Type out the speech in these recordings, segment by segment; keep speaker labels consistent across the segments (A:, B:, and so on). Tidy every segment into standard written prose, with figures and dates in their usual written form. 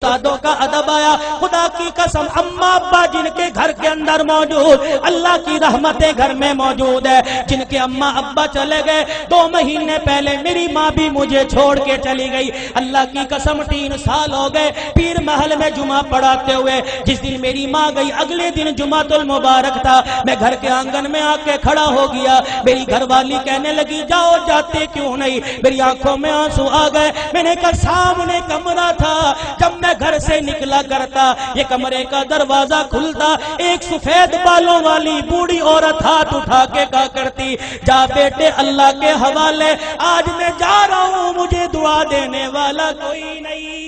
A: استادوں کا ادب آیا. خدا کی قسم اماں ابا جن کے گھر کے اندر موجود, اللہ کی رحمتیں گھر میں موجود ہے. جن کے اماں ابا چلے گئے 2 مہینے پہلے میری ماں بھی مجھے چھوڑ کے چلی گئی. اللہ کی قسم 3 سال ہو گئے پیر محل میں جمعہ پڑھاتے ہوئے. جس دن میری ماں گئی اگلے دن جمعۃ المبارک تھا. میں گھر کے آنگن میں آ کے کھڑا ہو گیا. میری گھر والی کہنے لگی جاؤ جاتے کیوں نہیں. میری آنکھوں میں آنسو آ گئے. میں نے کہا سامنے کمرہ تھا, جب میں گھر سے نکلا کرتا یہ کمرے کا دروازہ کھلتا, ایک سفید بالوں والی بوڑھی عورت ہاتھ اٹھا کے کہا کرتی جا بیٹے اللہ کے حوالے, آج میں جا رہا ہوں مجھے دعا دینے والا کوئی نہیں.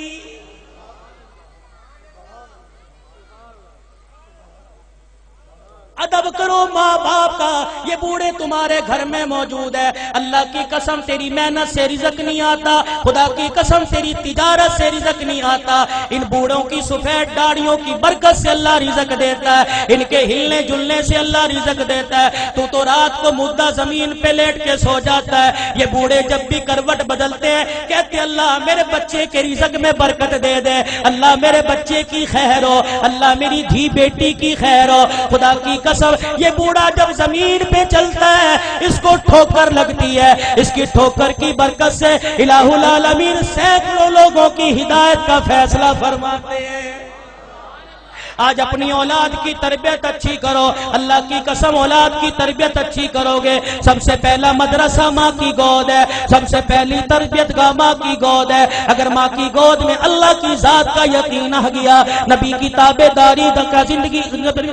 A: ادب کرو ماں باپ کا. یہ بوڑھے تمہارے گھر میں موجود ہے. اللہ کی قسم تیری محنت سے رزق نہیں آتا, خدا کی قسم تیری تجارت سے رزق نہیں آتا. ان بوڑھوں کی سفید داڑھیوں کی برکت سے اللہ رزق دیتا ہے, ان کے ہلنے جلنے سے اللہ رزق دیتا ہے. تو رات کو مردہ زمین پہ لیٹ کے سو جاتا ہے. یہ بوڑھے جب بھی کروٹ بدلتے ہیں کہتے اللہ میرے بچے کے رزق میں برکت دے دے, اللہ میرے بچے کی خیر ہو, اللہ میری دھی بیٹی کی خیر ہو. خدا کی قسم یہ بوڑھا جب زمین پہ چلتا ہے اس کو ٹھوکر لگتی ہے. اس کی ٹھوکر کی برکت سے الہ العالمین سینکڑوں لوگوں کی ہدایت کا فیصلہ فرماتے ہیں. آج اپنی اولاد کی تربیت اچھی کرو. اللہ کی قسم اولاد کی تربیت اچھی کرو گے. سب سے پہلا مدرسہ ماں کی گود ہے, سب سے پہلی تربیت گاہ ماں کی گود ہے. اگر ماں کی گود میں اللہ کی ذات کا یقین آ گیا, نبی کی تابع داری کا زندگی,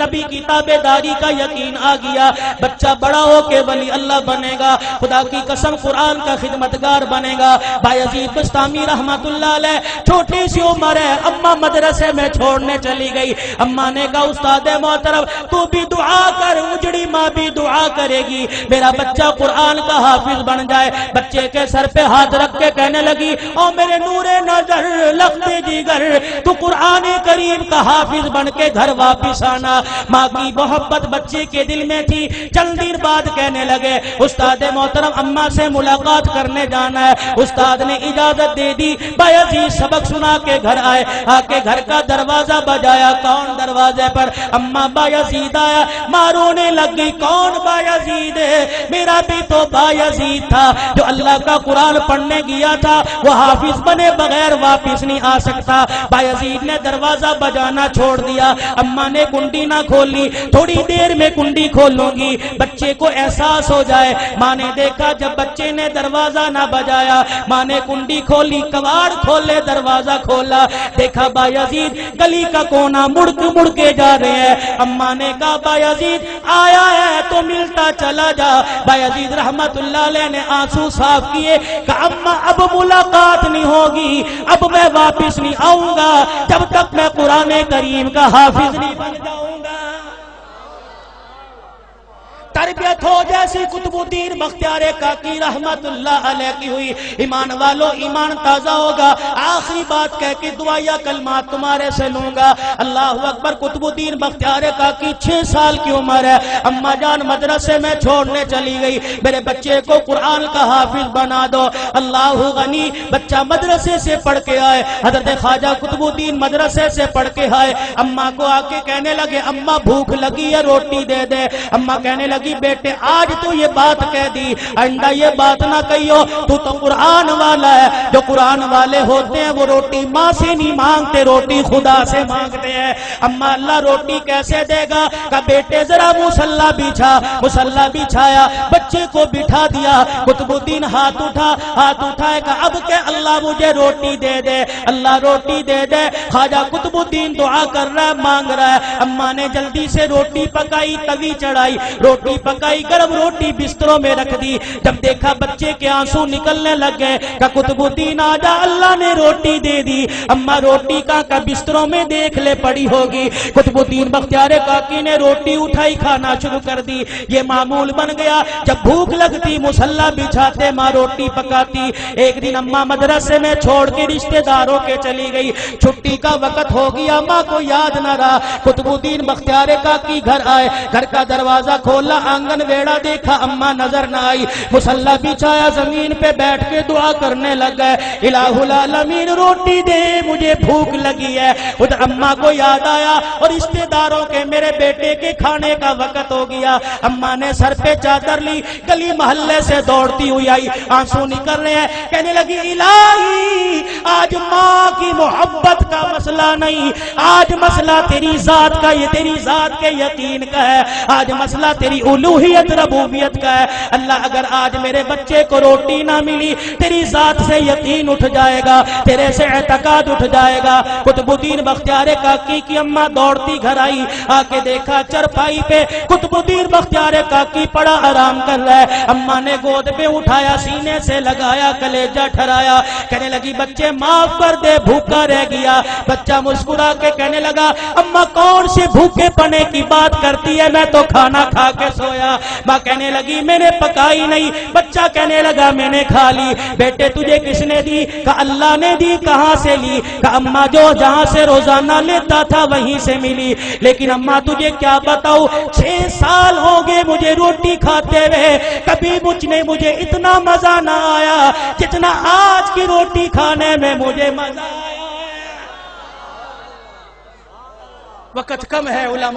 A: نبی کی تابع داری کا یقین آ گیا, بچہ بڑا ہو کے ولی اللہ بنے گا. خدا کی قسم قرآن کا خدمتگار بنے گا. بایزید بستامی رحمت اللہ علیہ چھوٹی سی عمر ہے, اماں مدرسے میں چھوڑنے چلی گئی. اماں نے کہا استاد محترم تو بھی دعا کر, اجڑی ماں بھی دعا کرے گی میرا بچہ قرآن کا حافظ بن جائے. بچے کے سر پہ ہاتھ رکھ کے کہنے لگی او میرے نور نظر لختے جگر تو قرآن کریم کا حافظ بن کے گھر واپس آنا. ماں کی محبت بچے کے دل میں تھی. چند دن بعد کہنے لگے استاد محترم اماں سے ملاقات کرنے جانا ہے. استاد نے اجازت دے دی. بایزید سبق سنا کے گھر آئے. آ کے گھر کا دروازہ بجایا. کون دروازے پر؟ اماں بایزید آیا. مارونے لگ گئی کون بایزید ہے؟ میرا بھی تو بایزید تھا جو اللہ کا قرآن پڑھنے گیا تھا, وہ حافظ بنے بغیر واپس نہیں آ سکتا. بایزید نے دروازہ بجانا چھوڑ دیا. اماں نے کنڈی نہ کھولی, تھوڑی دیر میں کنڈی کھولوں گی بچے کو احساس ہو جائے. ماں نے دیکھا جب بچے نے دروازہ نہ بجایا, ماں نے کنڈی کھولی, کواڑ کھولے, دروازہ کھولا, دیکھا بایزید گلی کا کونا مڑ کے جا رہے ہیں. اماں نے کہا بایزید آیا ہے تو ملتا چلا جا. بایزید رحمت اللہ علیہ نے آنسو صاف کیے کہ اماں اب ملاقات نہیں ہوگی, اب میں واپس نہیں آؤں گا جب تک میں قرآن کریم کا حافظ نہیں بن جاؤں گا. تربیت ہو جیسی قطب الدین بختیار کاکی رحمت اللہ علیہ کی ہوئی. ایمان والو ایمان تازہ ہوگا. آخری بات کہہ کے دعائیہ کلمات تمہارے سے لوں گا. اللہ اکبر. قطب الدین بختیار کاکی 6 سال کی عمر ہے. اماں جان مدرسے میں چھوڑنے چلی گئی, میرے بچے کو قرآن کا حافظ بنا دو. اللہ غنی بچہ مدرسے سے پڑھ کے آئے. حضرت خواجہ قطب الدین مدرسے سے پڑھ کے آئے. اماں کو آ کے کہنے لگے اماں بھوک لگی ہے روٹی دے دے. اماں کہنے لگی بیٹے آج تو یہ بات کہہ دی, آئندہ یہ بات نہ کہیو, تو قرآن والا ہے. جو قرآن والے ہوتے ہیں وہ روٹی ماں سے نہیں مانگتے, روٹی خدا سے مانگتے ہیں. اما اللہ روٹی کیسے دے گا؟ کہ بیٹے ذرا مصلی بچھا. مصلی بچھایا, بچے کو بٹھا دیا. قطب الدین ہاتھ اٹھائے کہ اب کہ اللہ مجھے روٹی دے دے, اللہ روٹی دے دے. خواجہ قطب الدین دعا کر رہا ہے, مانگ رہا ہے. اما نے جلدی سے روٹی پکائی, توی چڑھائی, روٹی پکائی, گرم روٹی بستروں میں رکھ دی. جب دیکھا بچے کے آنسو نکلنے لگ گئے کہ قطب الدین آجا اللہ نے روٹی دے دی. اما روٹی کا بستروں میں دیکھ لے پڑی ہوگی. قطب الدین بختیار کاکی نے روٹی اٹھائی, کھانا شروع کر دی. یہ معمول بن گیا, جب بھوک لگتی مصلی بچھاتے, ماں روٹی پکاتی. ایک دن اما مدرسے میں چھوڑ کے رشتہ داروں کے چلی گئی. چھٹی کا وقت ہو گیا, ماں کو یاد نہ رہا. قطب الدین بختیار کاکی گھر آئے, گھر کا دروازہ کھولا, آنگن ویڑا دیکھا، اما نظر نہ آئی، مصلی بچھایا، زمین پہ بیٹھ کے دعا کرنے لگ گئے، الہ العالمین روٹی دے مجھے بھوک لگی ہے۔ ادھر اما کو یاد آیا اور رشتے داروں کے میرے بیٹے کے کھانے کا وقت ہو گیا۔ اما نے سر پہ چادر لی، گلی محلے سے دوڑتی ہوئی آئی، آنسو نکل رہے ہیں، کہنے لگی الہی آج ماں کی محبت کا مسئلہ نہیں، آج مسئلہ تیری ذات کا، یہ تیری ذات کے یقین کا ہے، آج مسئلہ تیری الوہیت ربوبیت کا ہے۔ اللہ اگر آج میرے بچے کو روٹی نہ ملی، تیری ذات سے یقین اٹھ جائے گا، تیرے سے اعتقاد اٹھ جائے گا۔ قطب الدین بختیار کاکی کی اماں دوڑتی گھر آئی، آ کے دیکھا چرپائی پہ قطب الدین بختیار کاکی پڑا آرام کر رہا ہے۔ اماں نے گود پہ اٹھایا، سینے سے لگایا، کلیجہ ٹھرایا، کہنے لگی بچے معاف کر دے، بھوکا رہ گیا۔ بچہ مسکرا کے کہنے لگا اماں کون سے بھوکے پنے کی بات کرتی ہے، میں تو کھانا کھا کے سویا۔ ماں کہنے لگی میں نے پکائی نہیں، بچہ کہنے لگا میں نے کھا لی۔ بیٹے تجھے کس نے دی؟ کہا اللہ نے دی۔ کہاں سے لی؟ کہا اماں جو جہاں سے روزانہ لیتا تھا وہیں سے ملی۔ لیکن اماں تجھے کیا بتاؤ، 6 سال ہو گئے مجھے روٹی کھاتے ہوئے، کبھی مجھے اتنا مزہ نہ آیا جتنا آج کی روٹی کھانے میں مجھے مزہ آیا ہے۔ وقت کم ہے علماء